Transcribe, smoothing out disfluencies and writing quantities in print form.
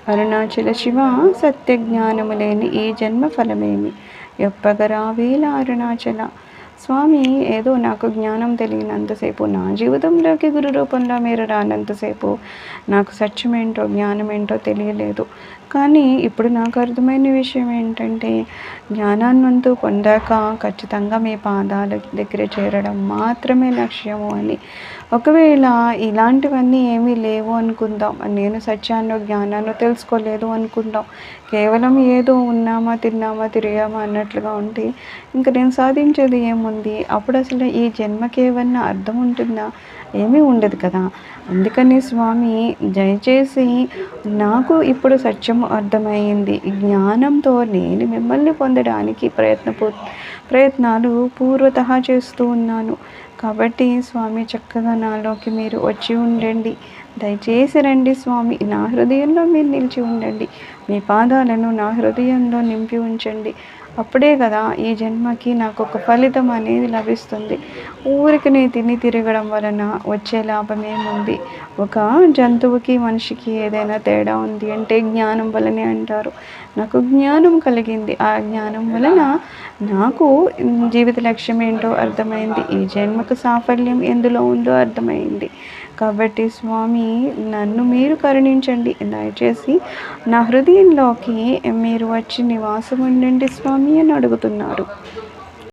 అరుణాచల శివ సత్యజ్ఞానము లేని ఈ జన్మ ఫలమేమి, ఎప్పగరావేల అరుణాచల. స్వామి, ఏదో నాకు జ్ఞానం తెలియనంతసేపు, నా జీవితంలోకి గురు రూపంలో మీరు రానంతసేపు నాకు సత్యమేంటో జ్ఞానమేంటో తెలియలేదు. కానీ ఇప్పుడు నాకు అర్థమైన విషయం ఏంటంటే, జ్ఞానాన్నంతూ పొందాక ఖచ్చితంగా మీ పాదాల దగ్గర చేరడం మాత్రమే లక్ష్యము అని. ఒకవేళ ఇలాంటివన్నీ ఏమీ లేవు అనుకుందాం, నేను సత్యాన్నో జ్ఞానాన్నో తెలుసుకోలేదు అనుకుందాం, కేవలం ఏదో ఉన్నామా తిన్నామా తిరిగామా అన్నట్లుగా ఉంటే ఇంక నేను సాధించేది ఏముంది? అప్పుడు అసలు ఈ జన్మకి ఏమన్నా అర్థం ఉంటుందా? ఏమీ ఉండదు కదా. అందుకని స్వామి, దయచేసి నాకు ఇప్పుడు సత్యము అర్థమయ్యింది. జ్ఞానంతో నేను మిమ్మల్ని పొందడానికి ప్రయత్నాలు పూర్వతః చేస్తూ ఉన్నాను. కాబట్టి స్వామి, చక్కగా నాలోకి మీరు వచ్చి ఉండండి. దయచేసి రండి స్వామి, నా హృదయంలో మీరు నిలిచి ఉండండి. మీ పాదాలను నా హృదయంలో నింపి ఉంచండి. అప్పుడే కదా ఈ జన్మకి నాకు ఒక ఫలితం అనేది లభిస్తుంది. ఊరికి నేను తిరగడం వలన వచ్చే లాభం ఏముంది? ఒక జంతువుకి మనిషికి ఏదైనా తేడా ఉంది అంటే జ్ఞానం వలనే అంటారు. నాకు జ్ఞానం కలిగింది. ఆ జ్ఞానం వలన నాకు జీవిత లక్ష్యం ఏంటో అర్థమైంది. ఈ జన్మకు సాఫల్యం ఎందులో ఉందో అర్థమైంది. కాబట్టి స్వామి, నన్ను మీరు కరుణించండి. దయచేసి నా హృదయంలోకి మీరు వచ్చి నివాసం ఉండండి స్వామి అని అడుగుతున్నారు.